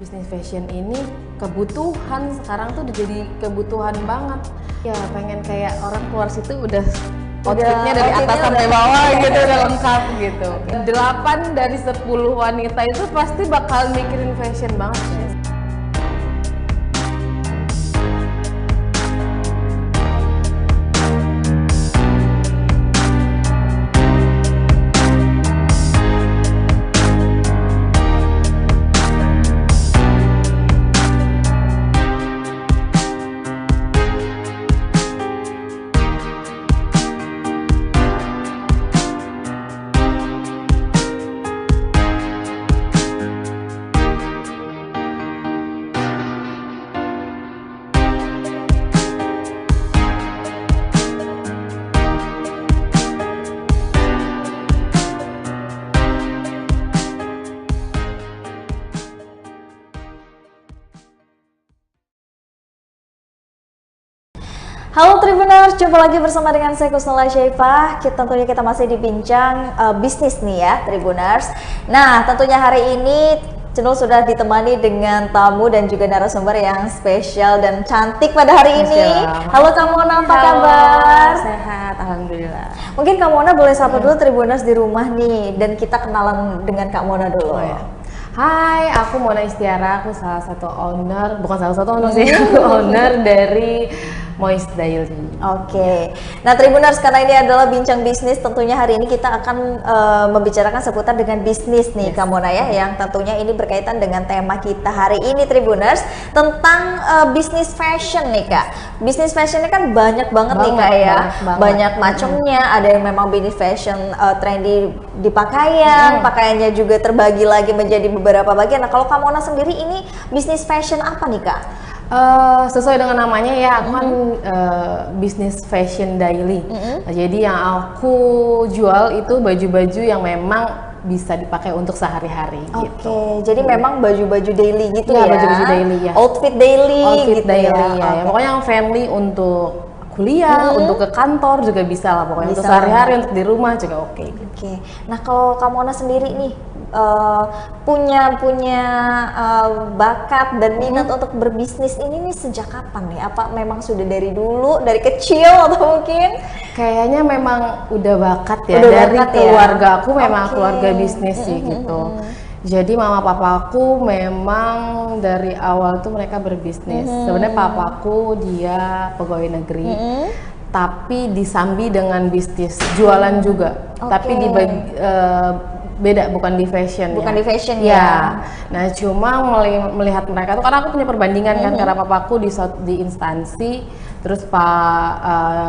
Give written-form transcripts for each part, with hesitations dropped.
Bisnis fashion ini kebutuhan sekarang tuh udah jadi kebutuhan banget. Ya pengen kayak orang keluar situ udah outfitnya dari atas sampai bawah gitu udah lengkap gitu. 8 dari 10 wanita itu pasti bakal mikirin fashion banget sih. Halo Tribuners, jumpa lagi bersama dengan saya Kusnala Syaifah. Tentunya kita masih dibincang bisnis nih ya Tribuners. Nah tentunya hari ini Cenul sudah ditemani dengan tamu dan juga narasumber yang spesial dan cantik pada hari ini. Halo Kak Mona, apa kabar? Sehat, alhamdulillah. Mungkin Kak Mona boleh sapa dulu Tribuners di rumah nih, dan kita kenalan dengan Kak Mona dulu. Oh, ya. Hai, aku Mona Istiara, aku salah satu owner, bukan salah satu owner sih, aku owner dari Moist Daily. Oke, nah Tribuners, karena ini adalah bincang bisnis, tentunya hari ini kita akan membicarakan seputar dengan bisnis nih Kak Mona ya, yang tentunya ini berkaitan dengan tema kita hari ini Tribuners, tentang bisnis fashion nih Kak. Bisnis fashion ini kan banyak banget nih Kak ya, banyak macamnya, ada yang memang bisnis fashion trendy di pakaian, pakaiannya juga terbagi lagi menjadi beberapa bagian. Nah kalau Kak Mona sendiri ini bisnis fashion apa nih Kak? Sesuai dengan namanya ya, aku kan bisnis fashion daily. Nah, jadi yang aku jual itu baju-baju yang memang bisa dipakai untuk sehari-hari. Oke, jadi memang baju-baju daily gitu ya? Baju-baju daily ya. Outfit daily Outfit gitu daily ya? ya. Pokoknya yang family untuk kuliah, untuk ke kantor juga bisa lah. Pokoknya untuk sehari-hari, untuk di rumah juga oke. Oke, nah kalau Kak Mona sendiri nih punya bakat dan minat untuk berbisnis ini nih sejak kapan nih? Apa memang sudah dari dulu, dari kecil atau mungkin? Kayaknya memang udah bakat ya, Udah dari bakat ya? keluarga aku memang keluarga bisnis sih gitu. Jadi mama papaku memang dari awal tuh mereka berbisnis. Sebenarnya papaku dia pegawai negeri. Tapi disambi dengan bisnis jualan juga. Tapi beda, bukan di fashion. Bukan di fashion ya. Nah cuma melihat mereka tuh, karena aku punya perbandingan kan, karena papaku di instansi, terus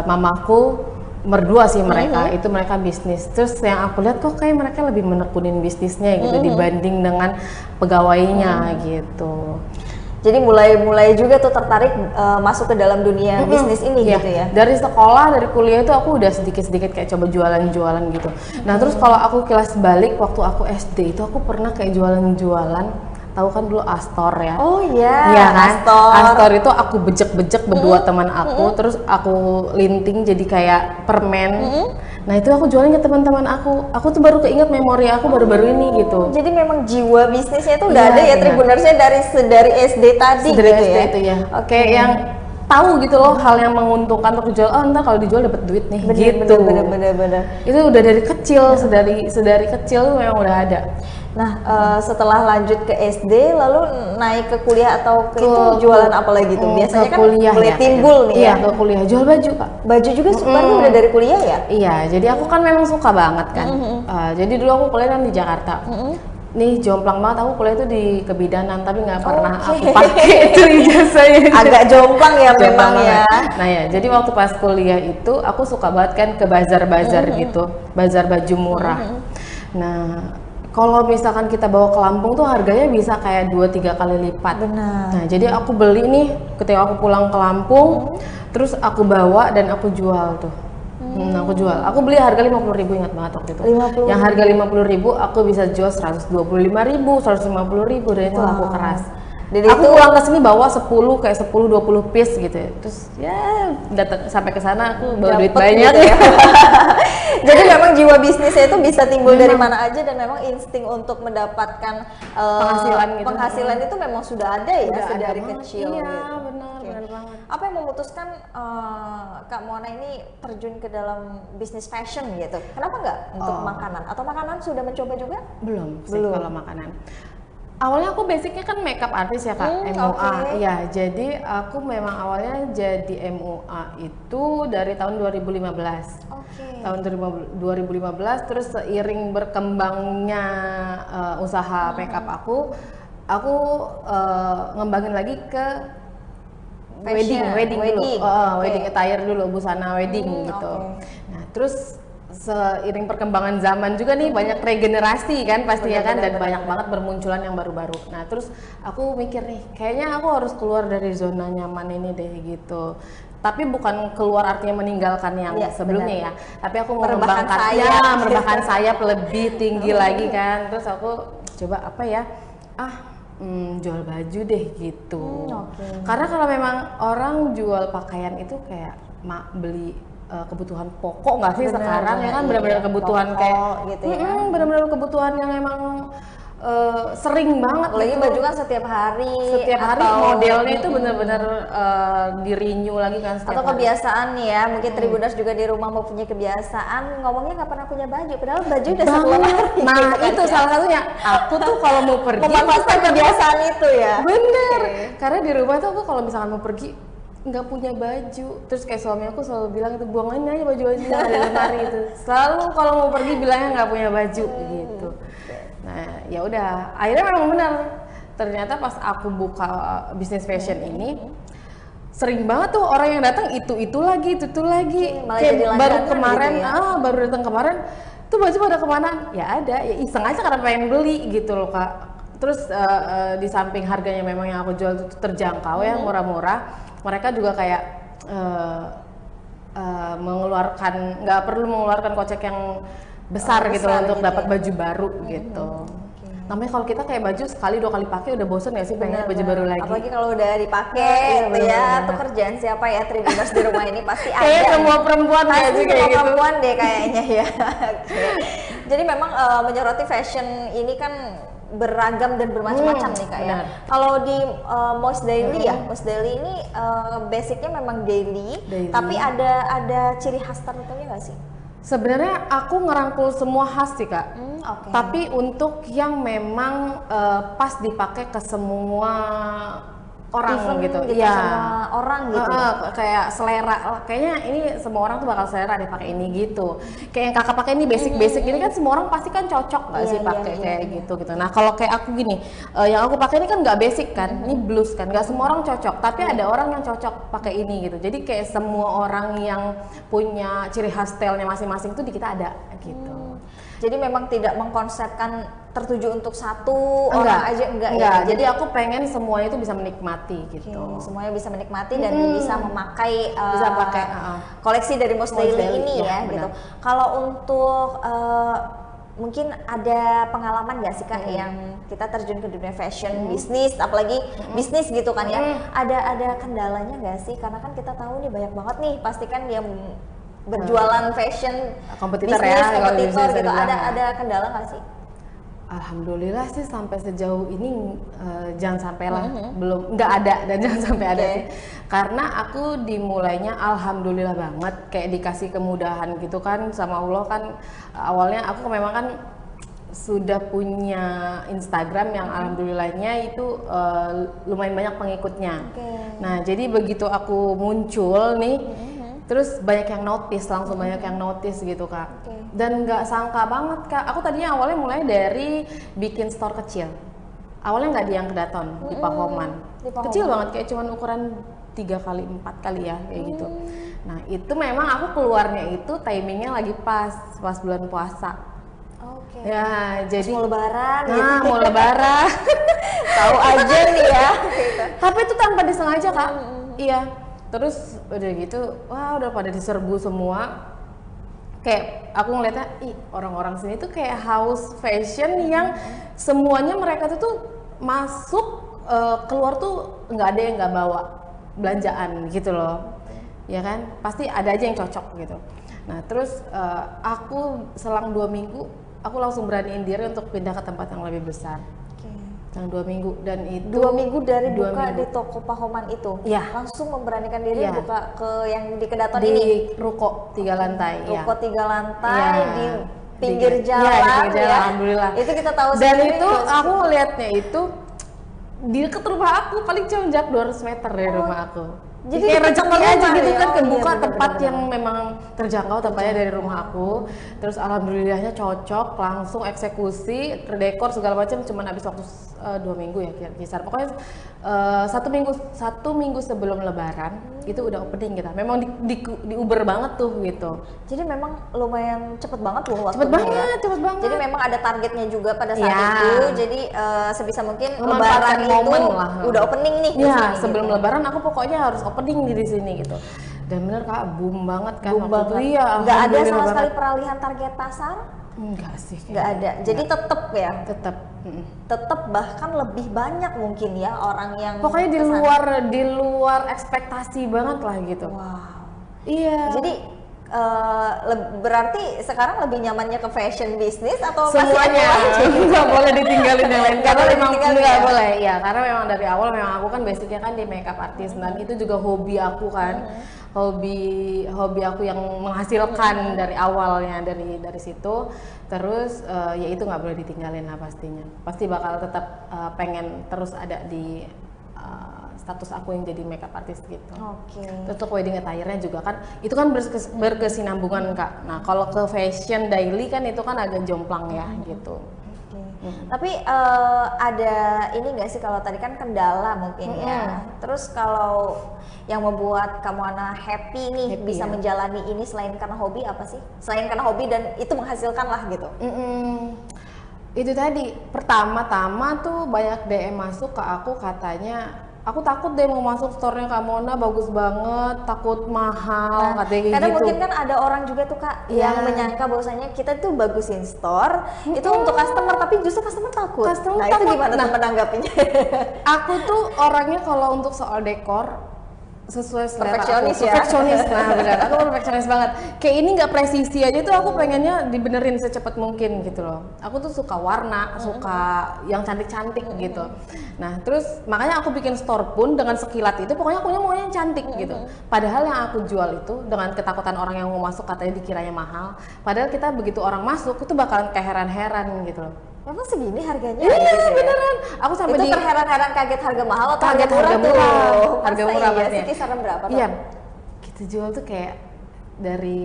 mamaku berdua sih mereka, itu mereka bisnis. Terus yang aku lihat kok kayak mereka lebih menekunin bisnisnya gitu dibanding dengan pegawainya gitu. Jadi mulai juga tuh tertarik masuk ke dalam dunia bisnis ini gitu ya? Dari sekolah, dari kuliah itu aku udah sedikit-sedikit kayak coba jualan-jualan gitu. Nah terus kalau aku kilas balik waktu aku SD itu aku pernah kayak jualan-jualan. Tahu kan dulu Astor ya? Oh iya, iya kan? Astor. Astor itu aku bejek-bejek berdua teman aku, terus aku linting jadi kayak permen. Nah itu aku jualin ke teman-teman aku. Aku tuh baru keinget memori aku baru-baru ini gitu. Jadi memang jiwa bisnisnya itu udah ada ya Tribunersnya dari SD tadi dari gitu SD ya? itu ya. Oke, yang tahu gitu loh hal yang menguntungkan untuk dijual. Oh ntar kalau dijual dapat duit nih. Gitu. Bener. Itu udah dari kecil, sedari kecil memang udah ada. Nah, setelah lanjut ke SD, lalu naik ke kuliah atau itu jualan apa lagi tuh? Biasanya kan kuliah mulai ya, timbul nih iya, ya. ke kuliah jual baju Kak. Baju juga sebenarnya udah dari kuliah ya? Iya, jadi aku kan memang suka banget kan. Jadi dulu aku kuliah kan di Jakarta. Nih jomplang banget, aku kuliah itu di kebidanan, tapi nggak pernah aku pakai itu ijazahnya. Agak jomplang ya memang ya. Nah ya, jadi waktu pas kuliah itu aku suka banget kan ke bazar-bazar gitu, bazar baju murah. Nah kalau misalkan kita bawa ke Lampung tuh harganya bisa kayak 2-3 kali lipat. Benar. Nah jadi aku beli nih ketika aku pulang ke Lampung, terus aku bawa dan aku jual tuh. Aku jual. Aku beli harga 50.000, ingat banget waktu itu. 50.000. Yang harga 50.000 aku bisa jual 125.000, 150.000, dan itu laku keras. Dan aku itu pulang ke sini bawa 10 kayak 10-20 piece gitu ya. Terus ya datang sampai ke sana aku bawa duit dapet banyak gitu ya. Jadi memang jiwa bisnisnya itu bisa timbul dari Memang. mana aja, dan memang insting untuk mendapatkan Penghasilan gitu. penghasilan itu memang sudah ada ya, Udah ada dari banget. kecil Iya, gitu. benar, Oke. benar banget. Apa yang memutuskan Kak Mona ini terjun ke dalam bisnis fashion gitu? Kenapa nggak untuk makanan? Atau makanan sudah mencoba juga? Belum sih Belum. kalau makanan. Awalnya aku basicnya kan makeup artist ya Kak, MUA. Oke. Ya, jadi aku memang awalnya jadi MUA itu dari tahun 2015. Oke. Tahun 2015 terus seiring berkembangnya usaha makeup aku ngembangin lagi ke Fashion, wedding dulu, wedding. Oke. wedding attire dulu, busana wedding gitu. Oke. Nah terus seiring perkembangan zaman juga nih banyak regenerasi kan pastinya kan, dan banyak banget bermunculan yang baru-baru. Nah terus aku mikir nih, kayaknya aku harus keluar dari zona nyaman ini deh gitu. Tapi bukan keluar artinya meninggalkan yang Iya, sebelumnya ya, tapi aku mau Merebahkan mengembangkan sayap. merebahkan sayap lebih tinggi lagi kan. Terus aku coba apa ya, jual baju deh gitu. Oke. Karena kalau memang orang jual pakaian itu kayak beli kebutuhan pokok nggak sih Bener, sekarang ya kan, bener, benar-benar iya. kebutuhan Pokok kayak gitu ya. benar-benar kebutuhan yang emang sering banget Apalagi gitu. baju kan setiap hari. Setiap hari atau- modelnya itu benar-benar di-renew lagi kan setiap Atau hari. kebiasaan nih ya, mungkin Tribuners juga di rumah mau punya kebiasaan ngomongnya nggak pernah punya baju, padahal baju udah satu Banget. lemari. Nah gitu kan itu ya. salah satunya. Aku tuh kalau mau pergi Memanfaatkan kebiasaan itu ya. bener. Oke. Karena di rumah tuh aku kalau misalkan mau pergi nggak punya baju, terus kayak suami aku selalu bilang itu buangin aja baju-baju yang ada di lemari itu. Selalu kalau mau pergi bilangnya nggak punya baju gitu. Nah ya udah, akhirnya memang benar. Ternyata pas aku buka bisnis fashion ini sering banget tuh orang yang datang itu lagi Malah kayak jadi baru langganan kemarin gitu ya. baru datang kemarin tuh baju pada kemana ya, ada ya iseng aja karena pengen beli gitu loh Kak. Terus di samping harganya memang yang aku jual itu terjangkau yang murah-murah, mereka juga kayak mengeluarkan, nggak perlu mengeluarkan kocek yang besar gitu loh besar untuk gitu dapat ya. baju baru gitu. Namanya kalau kita kayak baju sekali 2 kali pakai udah bosen ya sih, pengen baju baru lagi. Apalagi kalau udah dipakai Iya, gitu ya. bener-bener. Itu kerjaan siapa ya Tribuners di rumah ini pasti ada. Kayak semua perempuan Pasti kayak sih semua kayak gitu. perempuan deh kayaknya ya. Oke. Jadi memang menyoroti fashion ini kan beragam dan bermacam-macam nih Kak ya. benar. Kalau di Moist Daily ya, Moist Daily ini basicnya memang daily, tapi ada ciri khas tertentunya nggak sih? Sebenarnya aku ngerangkul semua khas sih Kak. Oke. Tapi untuk yang memang pas dipakai ke semua orang Even gitu. gitu, semua orang gitu. Kayak selera. Kayaknya ini semua orang tuh bakal selera deh pakai ini gitu. Kayak yang Kakak pakai ini basic ini kan semua orang pasti kan cocok nggak Iya, sih iya, pakai iya, kayak gitu. Nah, kalau kayak aku gini, yang aku pakai ini kan nggak basic kan. Ini blues kan. Nggak semua orang cocok, tapi ada orang yang cocok pakai ini gitu. Jadi kayak semua orang yang punya ciri khas stylenya masing-masing tuh di kita ada gitu. Jadi memang tidak mengkonsepkan tertuju untuk satu orang aja, enggak ya. Jadi aku pengen semuanya itu bisa menikmati gitu. Semuanya bisa menikmati dan bisa memakai Bisa pakai, koleksi dari Moist Daily Daily, ini ya, ya benar. gitu. Kalau untuk mungkin ada pengalaman nggak sih Kak yang kita terjun ke dunia fashion bisnis, apalagi bisnis gitu kan ya, ada kendalanya nggak sih? Karena kan kita tahu nih banyak banget nih pasti kan yang berjualan fashion Kompetitor bisnis, ya, kalau kompetitor bisa gitu, dibilang ya. ada kendala nggak sih? Alhamdulillah sih sampai sejauh ini jangan sampai lah nggak ada dan jangan sampai ada Oke. sih, karena aku dimulainya alhamdulillah banget kayak dikasih kemudahan gitu kan sama Allah kan. Awalnya aku memang kan sudah punya Instagram yang alhamdulillahnya itu lumayan banyak pengikutnya. Oke. Nah jadi begitu aku muncul nih terus banyak yang notice, langsung banyak yang notice gitu Kak. Oke. Dan nggak sangka banget Kak, aku tadinya awalnya mulai dari bikin store kecil. Awalnya nggak di yang Kedaton, di Pahoman. Di Pahoman. Kecil banget, kayak cuman ukuran 3 kali 4 kali ya, kayak gitu. Nah itu memang aku keluarnya itu timingnya lagi pas bulan puasa. Oke. Ya jadi Mau lebaran gitu. nah mau lebaran. Tahu aja nih ya. Gitu. Tapi itu tanpa disengaja Kak. Iya. Terus udah gitu, wah udah pada diserbu semua. Kayak aku ngeliatnya, ih orang-orang sini tuh kayak house fashion yang semuanya mereka tuh masuk keluar tuh nggak ada yang nggak bawa belanjaan gitu loh, ya kan? Pasti ada aja yang cocok gitu. Nah terus aku selang 2 minggu aku langsung beraniin diri untuk pindah ke tempat yang lebih besar. Yang 2 minggu, dan itu 2 minggu dari 2 buka minggu. di toko Pahoman itu, Iya. langsung memberanikan diri Iya. buka ke yang di Kedaton Di ini, ruko 3 lantai. ruko 3 lantai Iya. di pinggir Iya, jalan, di pinggir jalan, ya. alhamdulillah. Itu kita tahu Dan sendiri, itu terus- aku ngeliatnya itu di dekat rumah aku, paling cuma jarak 200 meter dari rumah aku. jadi Kayak dekat rezeki rumah aja gitu ya? kan, Oh, kebuka iya, tempat bener-bener. yang memang terjangkau tempatnya dari rumah aku. Terus alhamdulillahnya cocok, langsung eksekusi, terdekor segala macam. Cuman habis waktu 2 minggu ya kisar. Pokoknya 1 minggu sebelum Lebaran itu udah opening kita. Memang di Uber banget tuh gitu. Jadi memang lumayan cepet banget loh waktunya. Cepet banget, ya. cepet banget. Jadi memang ada targetnya juga pada saat Ya. itu. Jadi sebisa mungkin Memanfaatkan Lebaran itu momen lah. udah opening nih. di Iya, sini, sebelum gitu. Lebaran aku pokoknya harus opening di sini gitu. Dan bener Kak, boom banget kan Boom waktu itu. banget. Iya, Nggak ada alhamdulillah sama sekali banget. peralihan target pasar. Enggak sih. Nggak ada. Jadi tetep ya. tetap. Tetep bahkan lebih banyak mungkin ya orang yang Pokoknya kesana. di luar ekspektasi banget lah gitu. Wow. Iya. Jadi berarti sekarang lebih nyamannya ke fashion bisnis atau masih semuanya ada lagi? nggak boleh ditinggalin yang lain, Nggak karena boleh memang ditinggalin nggak ya? boleh ya, karena memang dari awal memang aku kan basicnya kan di makeup artist, dan itu juga hobi aku kan, hobi aku yang menghasilkan dari awalnya, dari situ. Terus ya itu nggak boleh ditinggalin lah, pasti bakal tetap pengen terus ada di status aku yang jadi makeup artist gitu. Oke. Terus untuk wedding attire-nya juga kan itu kan berkesinambungan Kak. Nah kalau ke fashion daily kan itu kan agak jomplang ya gitu. Oke. Tapi ada ini nggak sih, kalau tadi kan kendala mungkin ya. Terus kalau yang membuat kamu Ana happy nih Happy, bisa ya. menjalani ini selain karena hobi, apa sih? Selain karena hobi dan itu menghasilkan lah gitu. Itu tadi pertama-tama tuh banyak DM masuk ke aku, katanya aku takut deh mau masuk store-nya Kak Mona, bagus banget, takut mahal, katanya kayak Kadang gitu. mungkin kan ada orang juga tuh Kak Iya. yang menyangka bahwasanya kita tuh bagusin store itu untuk customer, tapi justru customer takut. Customer Nah itu takut. gimana Nah, tuh menanggapinya? Aku tuh orangnya kalau untuk soal dekor sesuai selera Perfeksionis aku. ya? Perfeksionis, nah benar, aku perfeksionis banget. Kayak ini nggak presisi aja tuh aku pengennya dibenerin secepat mungkin gitu loh. Aku tuh suka warna, suka yang cantik-cantik gitu. Nah terus makanya aku bikin store pun dengan sekilat itu, pokoknya aku maunya yang cantik gitu. Padahal yang aku jual itu dengan ketakutan orang yang mau masuk katanya dikiranya mahal. Padahal kita begitu orang masuk itu bakalan keheran-heran gitu loh. Memang segini harganya? Iya gitu ya? beneran. Aku sampai Itu terheran-heran kaget harga mahal atau Kaget harga harga murah tuh? murah. Harga Masa murah iya pastinya. sih, kisaran berapa tuh? Iya, kita jual tuh kayak dari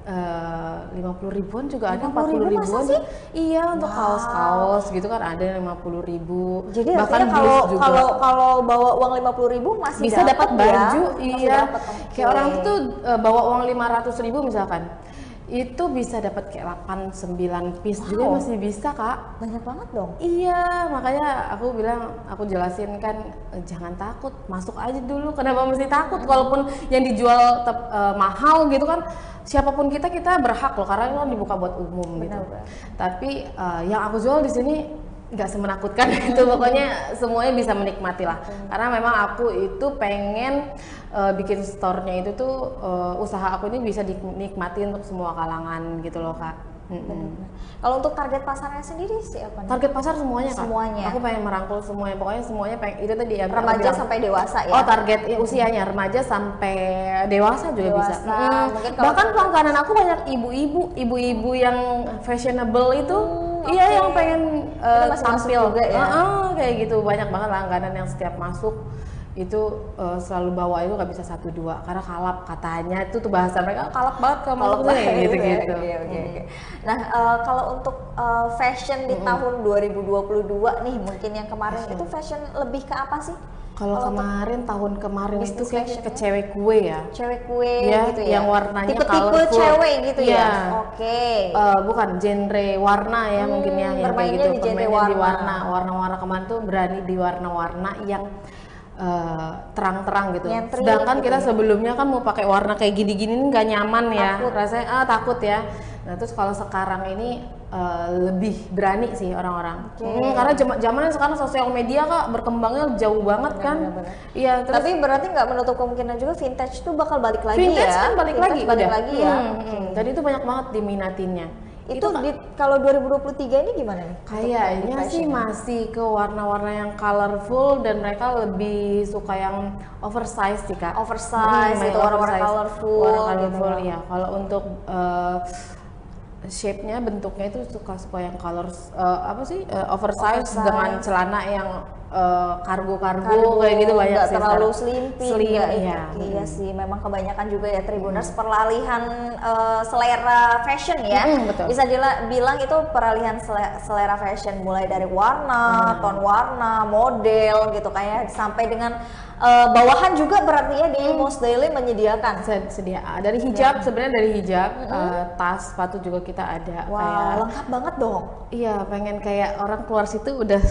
50 ribuan juga ada, 50 40 ribu masa ribuan sih? Iya, untuk kaos-kaos gitu kan ada 50 ribu. Jadi bahkan artinya kalau blus juga. kalau bawa uang 50 ribu masih Bisa dapat ya? baju, Masih iya. dapet, oke. Kayak orang tuh bawa uang 500 ribu misalkan, itu bisa dapat kayak 8-9 piece juga masih bisa Kak. Banyak banget dong. Iya, makanya aku jelasin kan, jangan takut, masuk aja dulu. Kenapa mesti takut? Walaupun yang dijual mahal gitu kan, siapapun kita berhak loh, karena itu kan dibuka buat umum gitu. Benar. Tapi yang aku jual di sini nggak semenakutkan itu, pokoknya semuanya bisa menikmati lah. Karena memang aku itu pengen bikin store-nya itu tuh usaha aku ini bisa dinikmati untuk semua kalangan gitu loh Kak. Kalau untuk target pasarnya sendiri siapa nih? Target pasar semuanya Kak. Semuanya. Aku pengen merangkul semuanya, pokoknya semuanya pengen, itu tadi ya. Remaja aku bilang. sampai dewasa ya? Oh target usianya remaja sampai dewasa juga Dewasa, bisa. mungkin kalau Bahkan pelangganan aku banyak ibu-ibu yang fashionable itu, iya yang pengen Itu masih masuk tampil juga ya? kayak gitu, banyak banget langganan yang setiap masuk itu selalu bawa itu nggak bisa 1-2 karena kalap, katanya itu tuh bahasa mereka kalap banget kalau Kalau masuk sini gitu. Oke. Nah, kalau untuk fashion di tahun 2022 nih, mungkin yang kemarin itu fashion lebih ke apa sih? Kalau tahun kemarin itu bisnis kayak fashion ke cewek kue ya. Cewek kue Iya, gitu ya? yang warnanya tipe-tipe colorful. cewek gitu ya? Iya. Oke. Bukan genre warna ya mungkin ya, yang kayak bermainnya gitu. di genre Permainnya di warna. warna-warna kemarin tuh berani di warna-warna yang terang-terang gitu. Nyentrik Sedangkan gitu kita ya. sebelumnya kan mau pakai warna kayak gini-gini nggak nyaman ya, Takut. rasanya takut ya. Nah terus kalau sekarang ini lebih berani sih orang-orang. Oke. Karena zamannya sekarang sosial media Kak berkembangnya jauh banget kan. Iya, terus Tapi berarti nggak menutup kemungkinan juga vintage tuh bakal balik lagi vintage ya? kan balik Vintage lagi balik udah. lagi ya. Dan itu banyak banget diminatinnya. Itu kalau 2023 ini gimana nih? Kayaknya sih masih ke warna-warna yang colorful dan mereka lebih suka yang oversize sih Kak. Oversize, itu warna-warna colorful. Warna gitu colorful ya. ya. Kalau untuk shape-nya, bentuknya itu suka yang color oversize dengan celana yang kargo kayak gitu banyak nggak sih. terlalu slim, ya. Iya sih, memang kebanyakan juga ya Tribuners peralihan selera fashion ya. Betul. Bisa bilang itu peralihan selera fashion mulai dari warna, ton warna, model gitu kayak sampai dengan bawahan juga berarti ya di Most Daily menyediakan. Sedia dari hijab, sebenarnya dari hijab, tas, sepatu juga kita ada. Wah, lengkap banget dong. Iya, pengen kayak orang keluar situ udah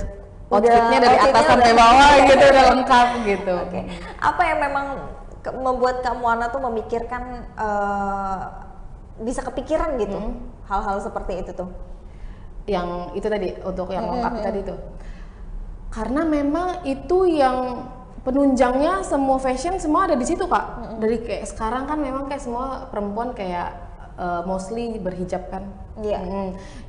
outfitnya dari atas sampai bawah gitu, udah lengkap gitu. Oke. Apa yang memang membuat kamu Ana tuh memikirkan bisa kepikiran gitu hal-hal seperti itu tuh? Yang itu tadi untuk yang lengkap tadi tuh. Karena memang itu yang penunjangnya semua fashion semua ada di situ Kak. Dari kayak sekarang kan memang kayak semua perempuan kayak mostly berhijab kan. Iya.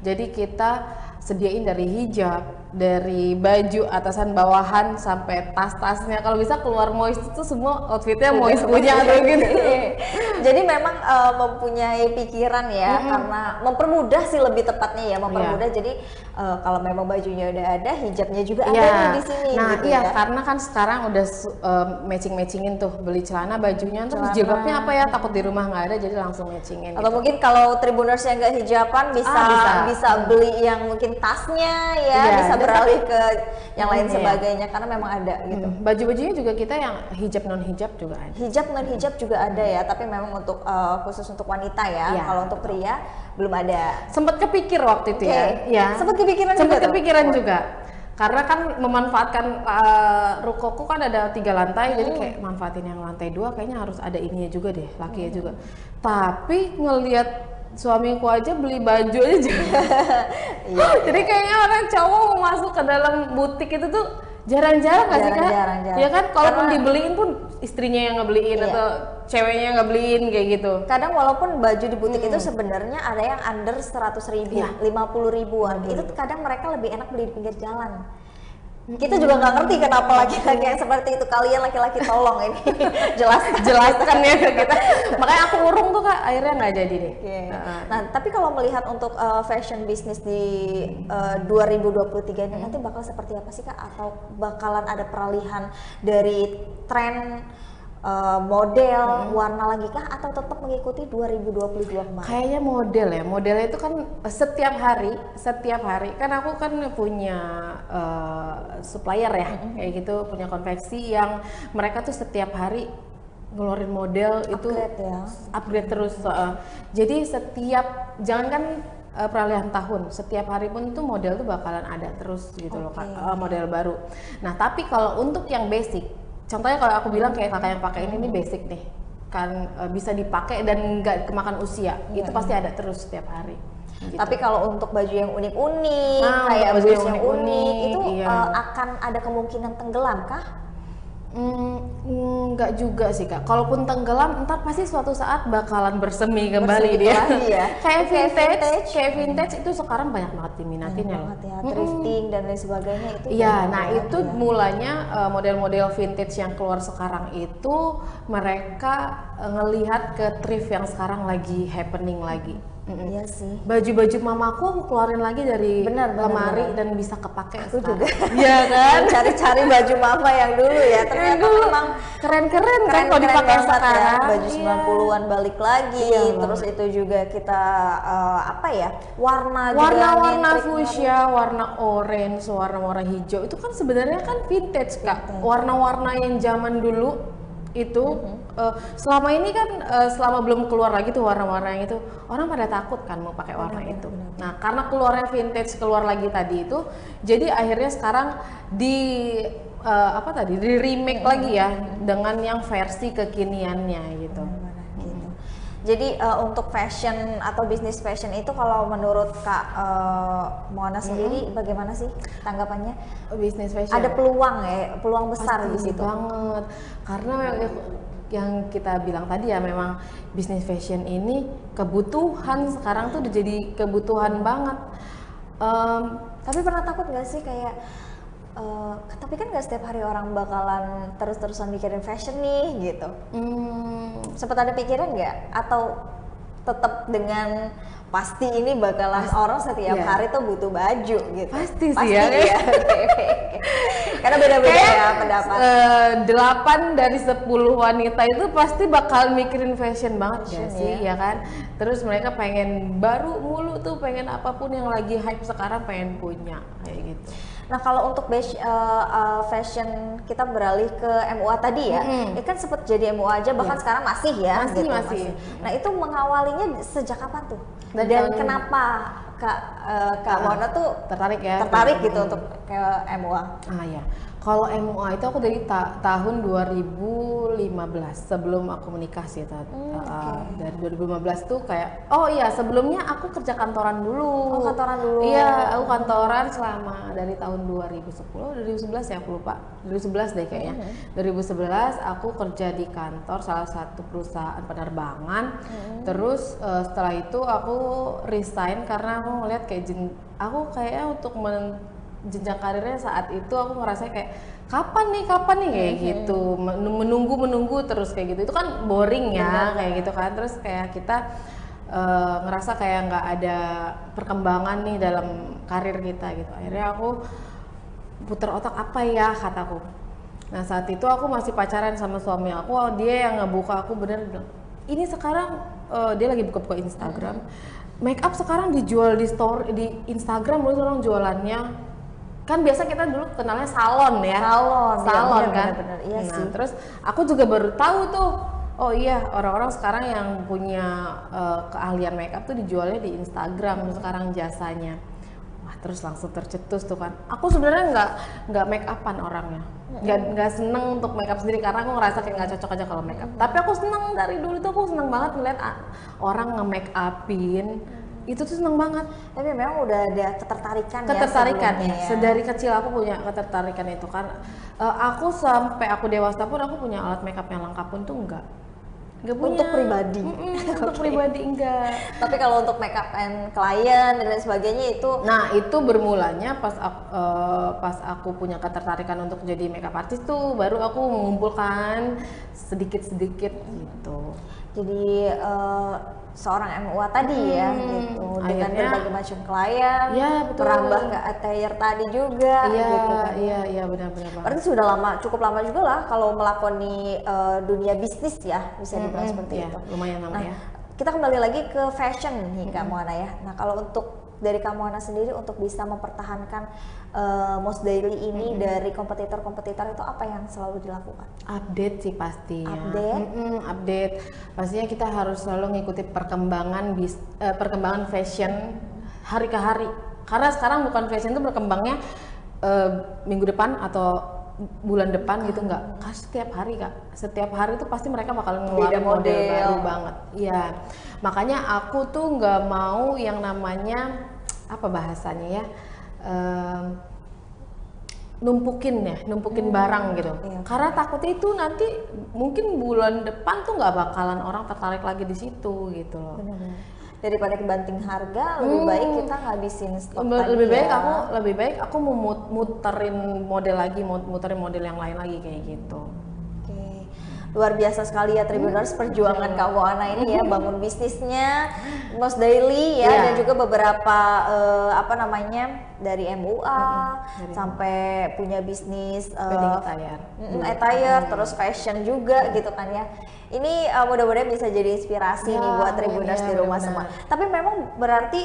Jadi kita sediain dari hijab, dari baju atasan bawahan sampai tas-tasnya. Kalau bisa keluar moist itu semua outfitnya moist punya atau gitu. Jadi memang mempunyai pikiran ya, karena mempermudah sih lebih tepatnya ya, mempermudah. Jadi kalau memang bajunya udah ada, hijabnya juga ada nih di sini. Nah gitu iya, ya. karena kan sekarang udah matching-matchingin tuh, beli celana, bajunya, terus jilbabnya apa ya, takut di rumah nggak ada, jadi langsung matchingin. Atau gitu. mungkin kalau Tribuners yang nggak hijaban bisa beli yang mungkin tasnya ya, Iya, bisa beralih ke yang lain iya. sebagainya karena memang ada gitu. Baju-bajunya juga kita yang hijab non hijab juga ada. Hijab non hijab juga ada ya, tapi memang untuk khusus untuk wanita ya. Iya. Kalau untuk pria belum ada. Sempet kepikir waktu itu ya. Sempet kepikiran Sempet juga tuh? kepikiran juga. Karena kan memanfaatkan rukoku kan ada 3 lantai, jadi kayak manfaatin yang lantai 2 kayaknya harus ada ininya juga deh, lakinya juga. Tapi ngelihat suamiku aja beli baju aja. Iya. Jadi kayaknya orang cowok mau masuk ke dalam butik itu tuh jarang-jarang nggak sih Kak? Jarang. Ya kan, kalaupun dibeliin pun istrinya yang ngebeliin atau ceweknya yang ngebeliin kayak gitu. Kadang walaupun baju di butik itu sebenarnya ada yang under 100.000, 50 ribuan. Itu kadang mereka lebih enak beli di pinggir jalan. Kita juga nggak ngerti kenapa laki-laki yang seperti itu. Kalian laki-laki tolong ini jelaskan ya ke kita. Makanya aku urung tuh Kak, akhirnya nggak jadi deh. Nah, tapi kalau melihat untuk fashion bisnis di 2023 ini nanti bakal seperti apa sih Kak? Atau bakalan ada peralihan dari tren model warna lagi kah atau tetap mengikuti 2022 kemarin? Kayaknya modelnya itu kan setiap hari kan aku kan punya supplier ya, kayak gitu, punya konveksi yang mereka tuh setiap hari ngeluarin model upgrade terus. Jadi jangankan peralihan tahun, setiap hari pun tuh model tuh bakalan ada terus gitu loh Kak, model baru. Nah tapi kalau untuk yang basic, contohnya kalau aku bilang kayak kakak yang pakai ini basic nih, kan bisa dipakai dan nggak kemakan usia, itu pasti ada terus setiap hari. Gitu. Tapi kalau untuk baju yang unik-unik, kayak baju yang unik-unik itu iya. akan ada kemungkinan tenggelam kah? Enggak juga sih Kak. Kalaupun tenggelam, ntar pasti suatu saat bakalan bersemi kembali dia. Lagi ya. kayak vintage itu sekarang banyak banget diminatin ya. Thrifting dan lain sebagainya itu. Iya, nah itu mulanya model-model vintage yang keluar sekarang itu mereka ngelihat ke thrift yang sekarang lagi happening lagi. Iya sih. Baju-baju mamaku aku keluarin lagi dari lemari dan bisa kepake. Aku juga. Iya kan? Cari-cari baju mama yang dulu ya. Ternyata memang keren-keren kan kalau dipakai sekarang. Ya. Baju 90-an balik lagi. Terus itu juga kita warna fuchsia, warna orange, warna hijau. Itu kan sebenarnya kan vintage Kak. Warna-warna yang zaman dulu itu selama ini kan selama belum keluar lagi tuh warna-warna yang itu, orang pada takut kan mau pakai warna itu. Nah karena keluarnya vintage keluar lagi tadi itu, jadi akhirnya sekarang di remake lagi ya dengan yang versi kekiniannya gitu. Jadi untuk fashion atau bisnis fashion itu kalau menurut Kak Moana sendiri bagaimana sih tanggapannya? Bisnis fashion Ada peluang ya, peluang besar di pasti situ. banget, karena yang kita bilang tadi ya, memang bisnis fashion ini kebutuhan sekarang tuh udah jadi kebutuhan banget. Tapi pernah takut nggak sih kayak tapi kan nggak setiap hari orang bakalan terus-terusan mikirin fashion nih gitu. Sempat ada pikiran nggak? Atau tetap dengan pasti ini bakalan orang setiap hari tuh butuh baju gitu? Pasti sih ya. Karena beda-beda ya pendapat. 8 dari 10 wanita itu pasti bakal mikirin fashion banget ya sih, ya kan? Terus mereka pengen baru mulu tuh, pengen apapun yang lagi hype sekarang pengen punya kayak gitu. Nah kalau untuk fashion kita beralih ke MUA tadi ya, ini kan sempat jadi MUA aja bahkan sekarang masih ya, masih. Nah itu mengawalinya sejak kapan tuh? Dan kenapa Kak Moana tuh tertarik gitu untuk ke MUA? Ya, kalau MUA itu aku dari tahun 2015 sebelum aku menikah sih. Dari 2015 tuh kayak sebelumnya aku kerja kantoran dulu. Kantoran dulu. Iya, aku kantoran selama dari tahun 2011 ya, aku lupa. 2011 deh kayaknya. 2011 aku kerja di kantor salah satu perusahaan penerbangan. Terus setelah itu aku resign karena aku ngeliat kayak aku kayaknya untuk jenjang karirnya saat itu aku ngerasa kayak kapan nih kayak gitu, menunggu terus kayak gitu, itu kan boring ya. Kayak gitu kan. Terus kayak kita ngerasa kayak nggak ada perkembangan nih dalam karir kita gitu. Akhirnya aku puter otak, apa ya kataku. Nah saat itu aku masih pacaran sama suami aku, dia yang ngebuka aku bener bilang, ini sekarang dia lagi buka-buka Instagram, make up sekarang dijual di store di Instagram, mulai orang jualannya. Kan biasa kita dulu kenalnya salon ya, salon kan. Bener, iya sih. Terus aku juga baru tahu tuh, oh iya orang-orang sekarang yang punya keahlian makeup tuh dijualnya di Instagram sekarang jasanya. Wah terus langsung tercetus tuh kan. Aku sebenarnya nggak make upan orangnya, nggak seneng untuk makeup sendiri karena aku ngerasa kayak nggak cocok aja kalau makeup. Tapi aku seneng dari dulu tuh, aku seneng banget ngeliat orang nge-make upin. Itu tuh seneng banget. Tapi memang udah ada ketertarikan ya. Sedari kecil aku punya ketertarikan itu kan. Aku sampai aku dewasa pun aku punya alat makeup yang lengkap pun tuh enggak punya. Untuk pribadi. Untuk pribadi enggak. Tapi kalau untuk makeup and klien dan lain sebagainya itu. Nah itu bermulanya pas aku punya ketertarikan untuk jadi makeup artist tuh, baru aku mengumpulkan sedikit gitu. Jadi seorang MUA tadi ya gitu, dengan berbagai macam klien, merambah ke attire tadi juga gitu kan. Iya benar. Berarti sudah cukup lama juga lah kalau melakoni dunia bisnis ya, bisa dibilang seperti itu. Lumayan lama ya. Kita kembali lagi ke fashion nih Kak Moana ya. Nah kalau untuk dari Kak Moana sendiri untuk bisa mempertahankan Most Daily ini dari kompetitor-kompetitor itu apa yang selalu dilakukan? Update sih pastinya. Update. Pastinya kita harus selalu ngikuti perkembangan fashion hari ke hari. Karena sekarang bukan fashion itu berkembangnya minggu depan atau bulan depan gitu, enggak. Setiap hari Kak. Setiap hari itu pasti mereka bakal ngeluarin model baru banget. Iya. Makanya aku tuh nggak mau yang namanya apa bahasanya ya, numpukin barang gitu. Karena takutnya itu nanti mungkin bulan depan tuh nggak bakalan orang tertarik lagi di situ gitu loh. Benar-benar. Daripada kebanting harga, lebih baik kita ngabisin stok lebih baik aku mau muterin model yang lain lagi kayak gitu. Luar biasa sekali ya Tribuners, perjuangan Kak Moana ini ya, bangun bisnisnya Most Daily ya, dan juga beberapa dari MUA sampai punya bisnis attire, terus fashion juga gitu kan ya. Ini mudah-mudahan bisa jadi inspirasi nih buat Tribuners di rumah semua. Tapi memang berarti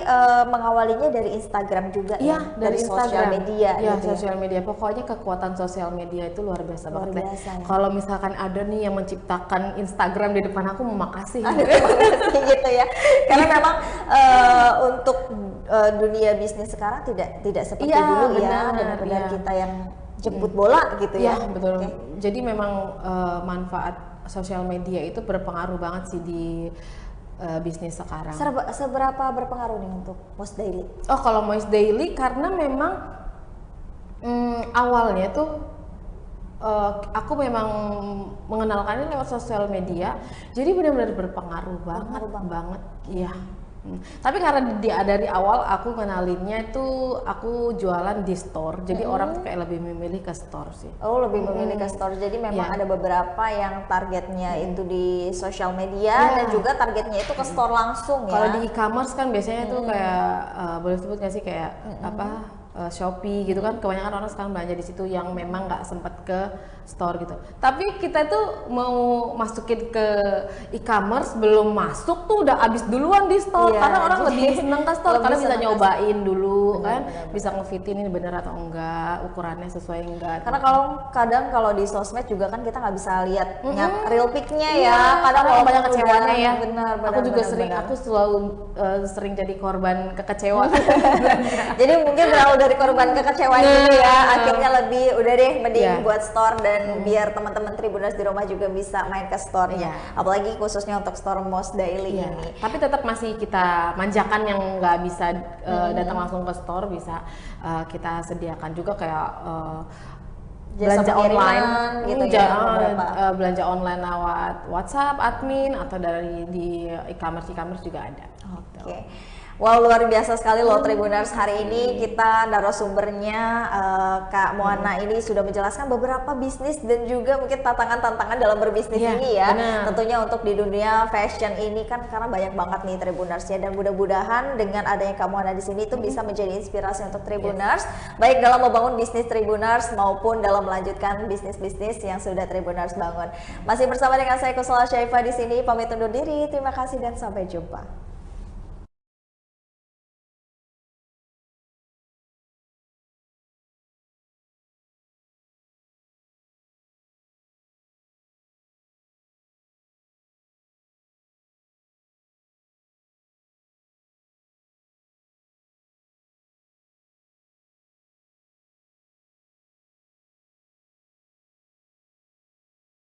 mengawalinya dari Instagram juga ya, dari sosial media. Ya, sosial media. Pokoknya kekuatan sosial media itu luar biasa banget. Kalau misalkan ada nih yang menciptakan Instagram di depan aku, makasih. Makasih gitu ya. Karena memang untuk dunia bisnis sekarang tidak seperti dulu ya, benar-benar kita yang jemput bola gitu ya. Betul. Jadi memang manfaat sosial media itu berpengaruh banget sih di bisnis sekarang. Seberapa berpengaruh nih untuk Mo's Daily? Oh, kalau Mo's Daily karena memang awalnya tuh aku memang mengenalkannya lewat sosial media, jadi benar-benar berpengaruh banget, iya. Tapi karena dari awal aku kenalinnya itu aku jualan di store, jadi orang tuh kayak lebih memilih ke store sih. Oh, lebih memilih ke store, jadi memang ada beberapa yang targetnya itu di sosial media dan juga targetnya itu ke store langsung ya. Kalau di e-commerce kan biasanya tuh kayak boleh sebut nggak sih kayak apa? Shopee gitu kan, kebanyakan orang sekarang belanja di situ yang memang nggak sempet ke store gitu. Tapi kita tuh mau masukin ke e-commerce belum masuk tuh udah habis duluan di store, karena orang lebih seneng ke store karena bisa nyobain dulu kan, bisa ngefitin ini bener atau enggak, ukurannya sesuai enggak. Karena kadang kalau di sosmed juga kan kita nggak bisa lihat real pic-nya ya, kadang kalau banyak kecewanya ya. Benar, aku juga aku selalu sering jadi korban kekecewaan. Jadi mungkin berawal dari korban kekecewaan gitu ya, akhirnya lebih udah deh mending buat store dan biar teman-teman Tribuners di rumah juga bisa main ke store-nya. Apalagi khususnya untuk store Mo's Daily ini. Tapi tetap masih kita manjakan yang nggak bisa datang langsung ke store, bisa kita sediakan juga kayak belanja online gitu ya, belanja online lewat WhatsApp admin atau dari di e-commerce juga ada. Oke. Wow, luar biasa sekali loh Tribuners. Hari ini kita narasumbernya Kak Moana ini sudah menjelaskan beberapa bisnis dan juga mungkin tantangan-tantangan dalam berbisnis ini ya. Bener. Tentunya untuk di dunia fashion ini kan karena banyak banget nih Tribuners ya, dan mudah-mudahan dengan adanya Kak Moana di sini itu bisa menjadi inspirasi untuk Tribuners, baik dalam membangun bisnis Tribuners maupun dalam melanjutkan bisnis-bisnis yang sudah Tribuners bangun. Masih bersama dengan saya Kusala Syaifa di sini, pamit undur diri. Terima kasih dan sampai jumpa.